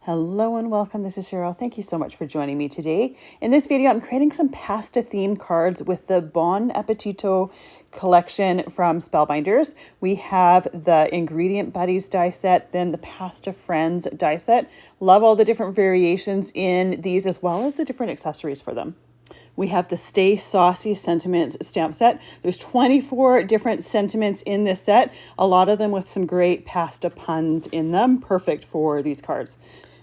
Hello and welcome. This is Cheryl. Thank you so much for joining me today. In this video, I'm creating some pasta themed cards with the Buon Appetito collection from Spellbinders. We have the Ingredient Buddies die set, then the Pasta Friends die set. Love all the different variations in these as well as the different accessories for them. We have the Stay Saucy Sentiments stamp set. There's 24 different sentiments in this set, a lot of them with some great pasta puns in them, perfect for these cards.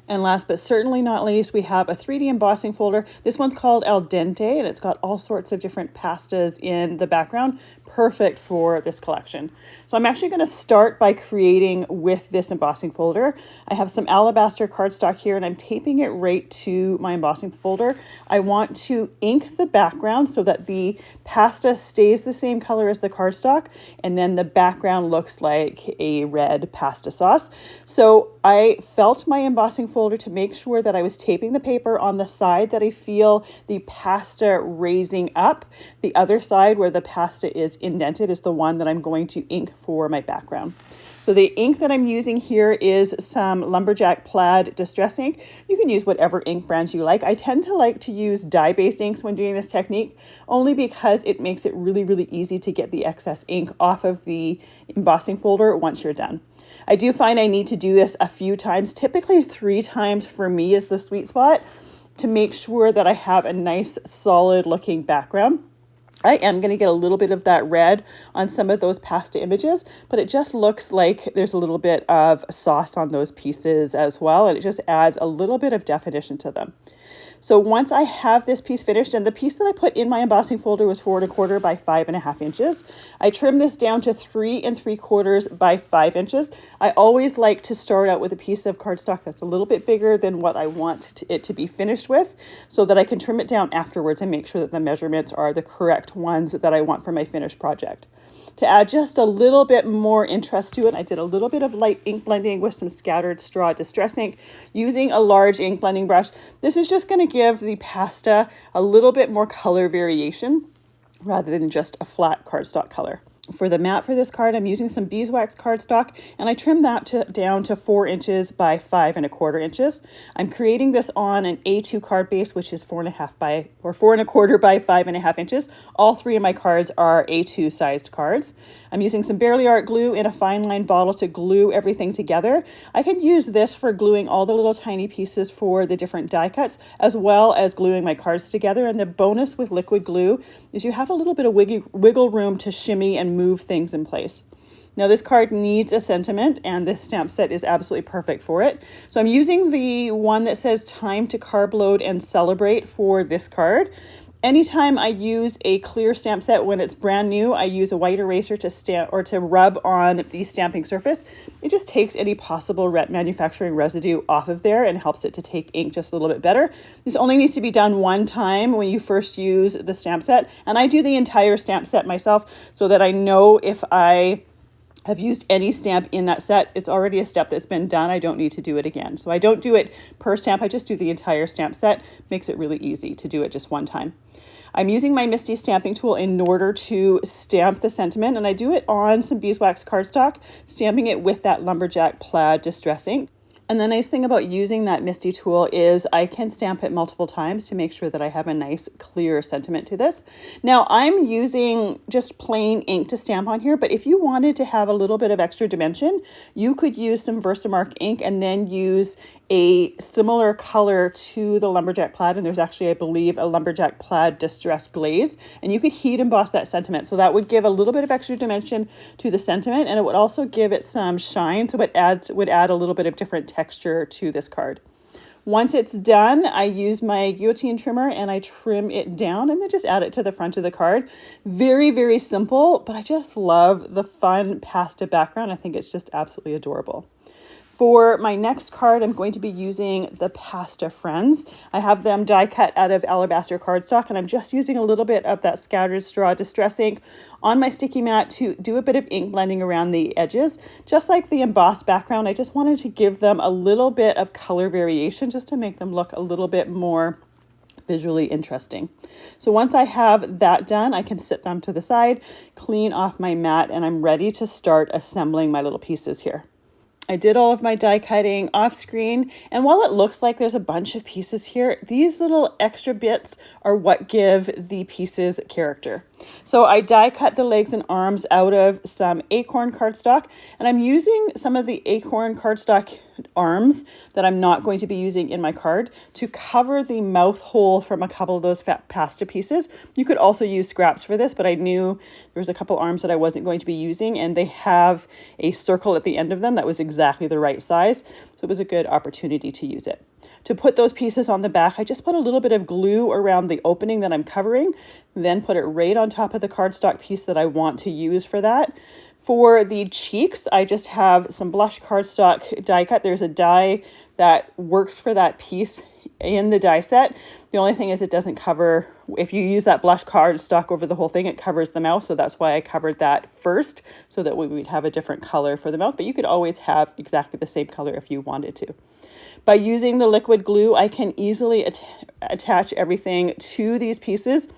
And last but certainly not least, we have a 3D embossing folder. This one's called Al Dente, and it's got all sorts of different pastas in the background. Perfect for this collection. So I'm actually going to start by creating with this embossing folder. I have some Alabaster Cardstock here, and I'm taping it right to my embossing folder. I want to ink the background so that the pasta stays the same color as the cardstock, and then the background looks like a red pasta sauce. So I felt my embossing folder to make sure that I was taping the paper on the side that I feel the pasta raising up. The other side where the pasta is indented is the one that I'm going to ink for my background. So the ink that I'm using here is some Lumberjack Plaid Distress ink. You can use whatever ink brand you like. I tend to like to use dye-based inks when doing this technique, only because it makes it really easy to get the excess ink off of the embossing folder once you're done. I do find I need to do this a few times. Typically 3 times for me is the sweet spot to make sure that I have a nice solid looking background. I am going to get a little bit of that red on some of those pasta images, but it just looks like there's a little bit of sauce on those pieces as well, and it just adds a little bit of definition to them. So once I have this piece finished, and the piece that I put in my embossing folder was 4 1/4 by 5.5 inches, I trimmed this down to 3 3/4 by 5 inches. I always like to start out with a piece of cardstock that's a little bit bigger than what I want it to be finished with, so that I can trim it down afterwards and make sure that the measurements are the correct ones that I want for my finished project. To add just a little bit more interest to it, I did a little bit of light ink blending with some scattered straw distress ink using a large ink blending brush. This is just going to give the pasta a little bit more color variation rather than just a flat cardstock color. For the mat for this card, I'm using some Beeswax Cardstock, and I trimmed that down to 4 inches by 5 1/4 inches. I'm creating this on an A2 card base, which is 4 1/4 by 5.5 inches. All 3 of my cards are A2 sized cards. I'm using some Barely Art glue in a fine line bottle to glue everything together. I could use this for gluing all the little tiny pieces for the different die cuts, as well as gluing my cards together. And the bonus with liquid glue is you have a little bit of wiggle room to shimmy and move things in place. Now this card needs a sentiment, and this stamp set is absolutely perfect for it. So I'm using the one that says Time to Carb Load and Celebrate for this card. Anytime I use a clear stamp set when it's brand new, I use a white eraser to stamp or to rub on the stamping surface. It just takes any possible manufacturing residue off of there and helps it to take ink just a little bit better. This only needs to be done one time when you first use the stamp set, and I do the entire stamp set myself so that I know if I have used any stamp in that set, it's already a step that's been done. I don't need to do it again. So I don't do it per stamp. I just do the entire stamp set. Makes it really easy to do it just one time. I'm using my MISTI stamping tool in order to stamp the sentiment, and I do it on some Beeswax Cardstock, stamping it with that Lumberjack Plaid Distress ink. And the nice thing about using that MISTI tool is I can stamp it multiple times to make sure that I have a nice clear sentiment to this. Now I'm using just plain ink to stamp on here, but if you wanted to have a little bit of extra dimension, you could use some Versamark ink and then use a similar color to the Lumberjack Plaid, and there's actually, I believe, a Lumberjack Plaid Distress Glaze, and you could heat emboss that sentiment. So that would give a little bit of extra dimension to the sentiment, and it would also give it some shine, so it would add a little bit of different texture to this card. Once it's done, I use my guillotine trimmer and I trim it down and then just add it to the front of the card. Very simple, but I just love the fun pasta background. I think it's just absolutely adorable. For my next card, I'm going to be using the Pasta Friends. I have them die cut out of Alabaster Cardstock, and I'm just using a little bit of that scattered straw distress ink on my sticky mat to do a bit of ink blending around the edges. Just like the embossed background, I just wanted to give them a little bit of color variation just to make them look a little bit more visually interesting. So once I have that done, I can sit them to the side, clean off my mat, and I'm ready to start assembling my little pieces here. I did all of my die cutting off screen, and while it looks like there's a bunch of pieces here, these little extra bits are what give the pieces character. So I die cut the legs and arms out of some acorn cardstock, and I'm using some of the acorn cardstock arms that I'm not going to be using in my card to cover the mouth hole from a couple of those fat pasta pieces. You could also use scraps for this, but I knew there was a couple arms that I wasn't going to be using, and they have a circle at the end of them that was exactly the right size. So it was a good opportunity to use it. To put those pieces on the back, I just put a little bit of glue around the opening that I'm covering, then put it right on top of the cardstock piece that I want to use for that. For the cheeks, I just have some blush cardstock die cut. There's a die that works for that piece in the die set. The only thing is it doesn't cover, if you use that blush cardstock over the whole thing, it covers the mouth. So that's why I covered that first, so that we would have a different color for the mouth. But you could always have exactly the same color if you wanted to. By using the liquid glue, I can easily attach everything to these pieces.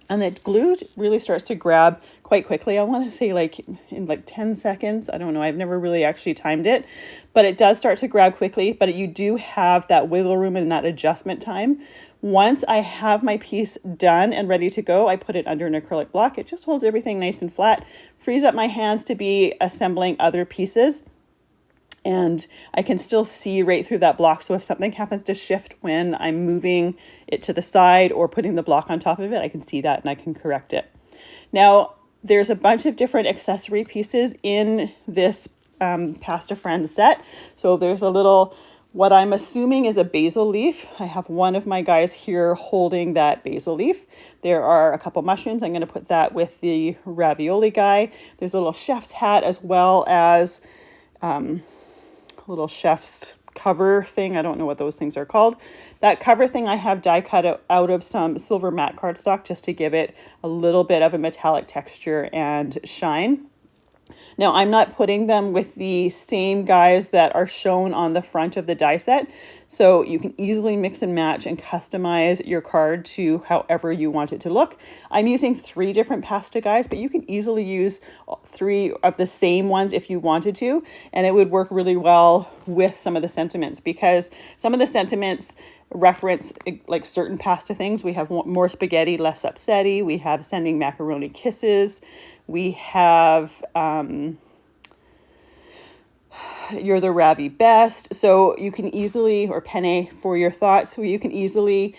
And the glue really starts to grab quite quickly. I want to say like in like 10 seconds. I don't know. I've never really actually timed it, but it does start to grab quickly. But you do have that wiggle room and that adjustment time. Once I have my piece done and ready to go, I put it under an acrylic block. It just holds everything nice and flat, frees up my hands to be assembling other pieces. And I can still see right through that block. So if something happens to shift when I'm moving it to the side or putting the block on top of it, I can see that and I can correct it. Now, there's a bunch of different accessory pieces in this Pasta Friends set. So there's a little, what I'm assuming is a basil leaf. I have one of my guys here holding that basil leaf. There are a couple mushrooms. I'm going to put that with the ravioli guy. There's a little chef's hat as well as little chef's cover thing. I don't know what those things are called. That cover thing I have die cut out of some silver matte cardstock just to give it a little bit of a metallic texture and shine. Now, I'm not putting them with the same guys that are shown on the front of the die set, so you can easily mix and match and customize your card to however you want it to look. I'm using 3 different pasta guys, but you can easily use 3 of the same ones if you wanted to, and it would work really well with some of the sentiments, because some of the sentiments reference like certain pasta things. We have more spaghetti, less upsetty. We have sending macaroni kisses. We have you're the Ravi best. So you can easily, or penne for your thoughts, so you can easily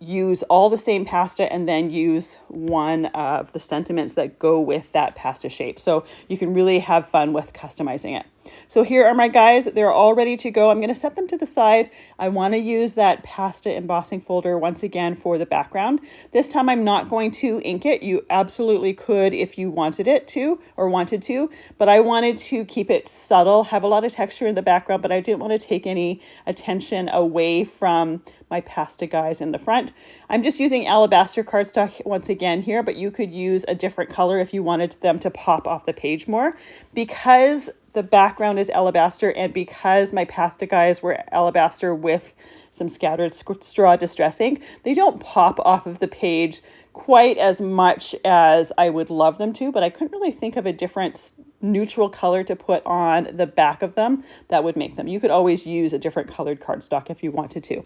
use all the same pasta and then use one of the sentiments that go with that pasta shape. So you can really have fun with customizing it. So here are my guys. They're all ready to go. I'm going to set them to the side. I want to use that pasta embossing folder once again for the background. This time I'm not going to ink it. You absolutely could if you wanted it to or wanted to, but I wanted to keep it subtle, have a lot of texture in the background, but I didn't want to take any attention away from my pasta guys in the front. I'm just using Alabaster Cardstock once again here, but you could use a different color if you wanted them to pop off the page more. Because the background is alabaster and because my pasta guys were alabaster with some scattered straw distress ink, they don't pop off of the page quite as much as I would love them to, but I couldn't really think of a different neutral color to put on the back of them that would make them. You could always use a different colored cardstock if you wanted to.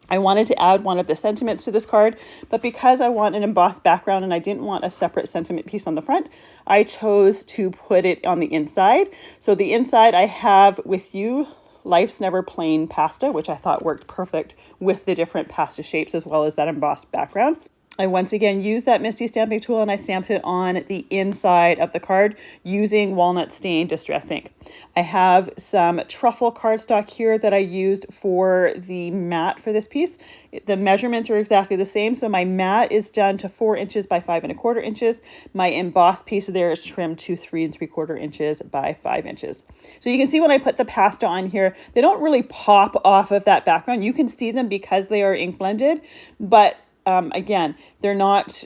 I wanted to add one of the sentiments to this card, but because I want an embossed background and I didn't want a separate sentiment piece on the front, I chose to put it on the inside. So the inside I have with you, Life's Never Plain Pasta, which I thought worked perfect with the different pasta shapes as well as that embossed background. I once again used that MISTI stamping tool and I stamped it on the inside of the card using Walnut Stain Distress ink. I have some Truffle Cardstock here that I used for the mat for this piece. The measurements are exactly the same. So my mat is done to 4 inches by 5 1/4 inches. My embossed piece there is trimmed to 3 3/4 inches by 5 inches. So you can see when I put the pasta on here, they don't really pop off of that background. You can see them because they are ink blended, but again, they're not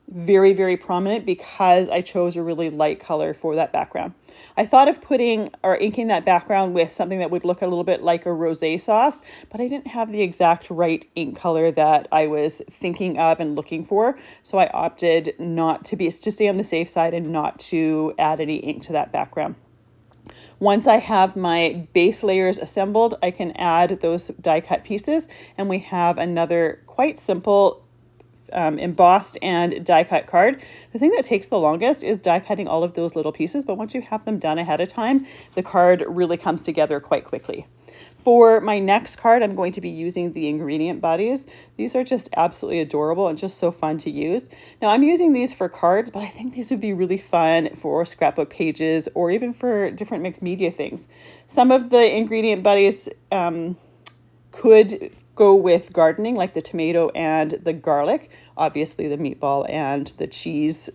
very, very prominent because I chose a really light color for that background. I thought of putting or inking that background with something that would look a little bit like a rosé sauce, but I didn't have the exact right ink color that I was thinking of and looking for. So I opted to stay on the safe side and not to add any ink to that background. Once I have my base layers assembled, I can add those die cut pieces, and we have another quite simple embossed and die cut card. The thing that takes the longest is die cutting all of those little pieces, but once you have them done ahead of time, the card really comes together quite quickly. For my next card, I'm going to be using the ingredient buddies. These are just absolutely adorable and just so fun to use. Now I'm using these for cards, but I think these would be really fun for scrapbook pages or even for different mixed media things. Some of the ingredient buddies could go with gardening, like the tomato and the garlic. Obviously the meatball and the cheese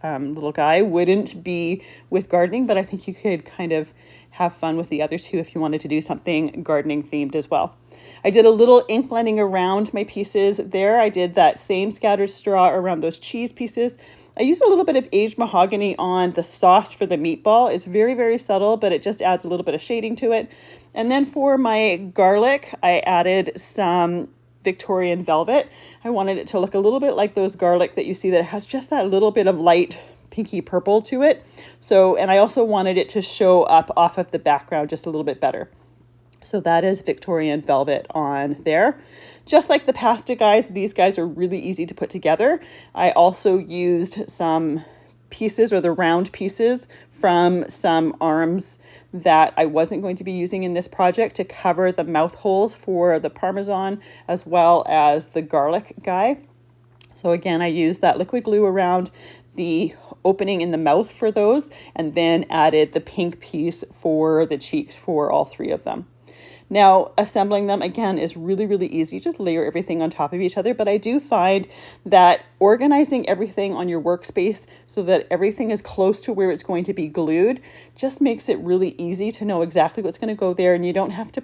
little guy wouldn't be with gardening, but I think you could kind of have fun with the other two if you wanted to do something gardening themed as well. I did a little ink blending around my pieces there. I did that same scattered straw around those cheese pieces. I used a little bit of aged mahogany on the sauce for the meatball. It's very, very subtle, but it just adds a little bit of shading to it. And then for my garlic, I added some Victorian velvet. I wanted it to look a little bit like those garlic that you see that has just that little bit of light pinky purple to it. So, and I also wanted it to show up off of the background just a little bit better. So that is Victorian velvet on there. Just like the pasta guys, these guys are really easy to put together. I also used some pieces, or the round pieces, from some arms that I wasn't going to be using in this project to cover the mouth holes for the Parmesan as well as the garlic guy. So again, I used that liquid glue around the opening in the mouth for those, and then added the pink piece for the cheeks for all three of them. Now, assembling them, again, is really, really easy. Just layer everything on top of each other. But I do find that organizing everything on your workspace so that everything is close to where it's going to be glued just makes it really easy to know exactly what's going to go there. And you don't have to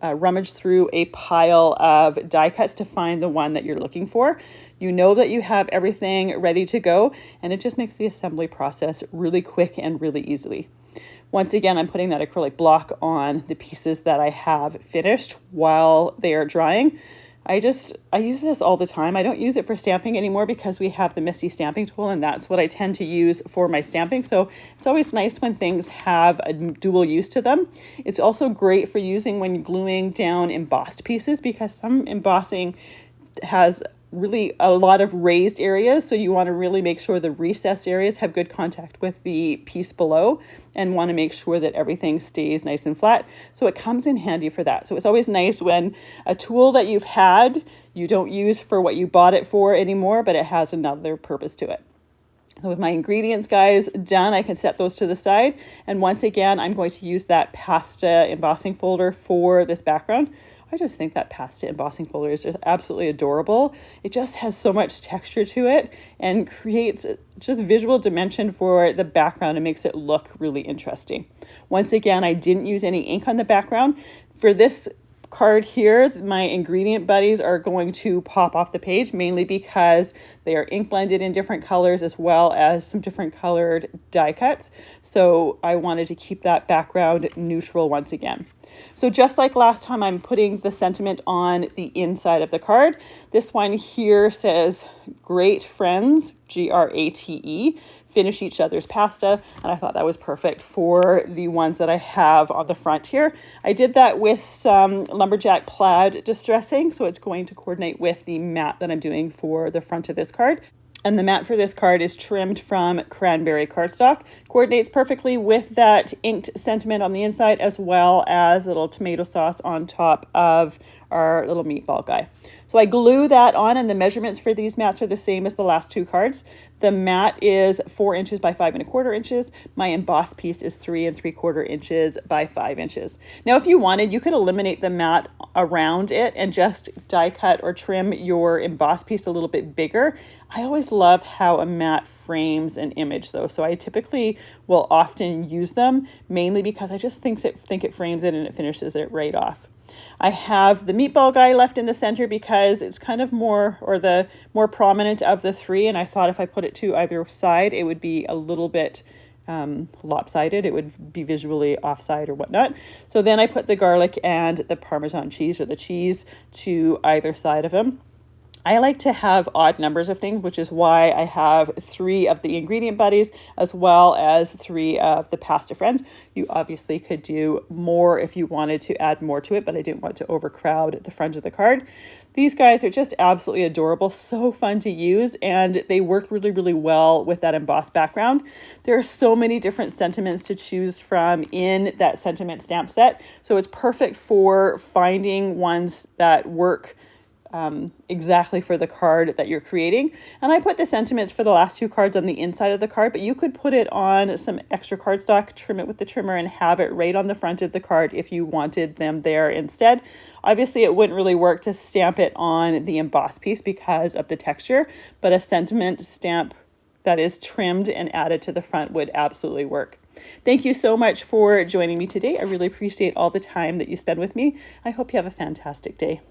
rummage through a pile of die cuts to find the one that you're looking for. You know that you have everything ready to go, and it just makes the assembly process really quick and really easily. Once again, I'm putting that acrylic block on the pieces that I have finished while they are drying. I use this all the time. I don't use it for stamping anymore because we have the MISTI stamping tool, and that's what I tend to use for my stamping. So it's always nice when things have a dual use to them. It's also great for using when gluing down embossed pieces, because some embossing has really a lot of raised areas, so you want to really make sure the recessed areas have good contact with the piece below, and want to make sure that everything stays nice and flat. So it comes in handy for that. So it's always nice when a tool that you've had you don't use for what you bought it for anymore, but it has another purpose to it. So with my ingredients guys done, I can set those to the side, and once again I'm going to use that pasta embossing folder for this background. I just think that pasta embossing folder is just absolutely adorable. It just has so much texture to it and creates just visual dimension for the background and makes it look really interesting. Once again, I didn't use any ink on the background. For this card here, my ingredient buddies are going to pop off the page, mainly because they are ink blended in different colors as well as some different colored die cuts. So I wanted to keep that background neutral once again. So just like last time, I'm putting the sentiment on the inside of the card. This one here says, "Great friends, Grate, finish each other's pasta." And I thought that was perfect for the ones that I have on the front here. I did that with some Lumberjack Plaid distressing, so it's going to coordinate with the mat that I'm doing for the front of this card. And the mat for this card is trimmed from Cranberry Cardstock. Coordinates perfectly with that inked sentiment on the inside, as well as a little tomato sauce on top of our little meatball guy. So I glue that on, and the measurements for these mats are the same as the last two cards. The mat is 4 inches by 5 1/4 inches. My embossed piece is 3 3/4 inches by 5 inches. Now, if you wanted, you could eliminate the mat around it and just die cut or trim your embossed piece a little bit bigger. I always love how a mat frames an image though, so I typically will often use them, mainly because I just think it frames it and it finishes it right off. I have the meatball guy left in the center because it's kind of more, or the more prominent of the three, and I thought if I put it to either side, it would be a little bit lopsided. It would be visually offside or whatnot. So then I put the garlic and the Parmesan cheese, or the cheese, to either side of him. I like to have odd numbers of things, which is why I have 3 of the ingredient buddies as well as 3 of the pasta friends. You obviously could do more if you wanted to add more to it, but I didn't want to overcrowd the front of the card. These guys are just absolutely adorable, so fun to use, and they work really, really well with that embossed background. There are so many different sentiments to choose from in that sentiment stamp set, so it's perfect for finding ones that work exactly for the card that you're creating. And I put the sentiments for the last 2 cards on the inside of the card, but you could put it on some extra cardstock, trim it with the trimmer, and have it right on the front of the card if you wanted them there instead. Obviously, it wouldn't really work to stamp it on the embossed piece because of the texture, but a sentiment stamp that is trimmed and added to the front would absolutely work. Thank you so much for joining me today. I really appreciate all the time that you spend with me. I hope you have a fantastic day.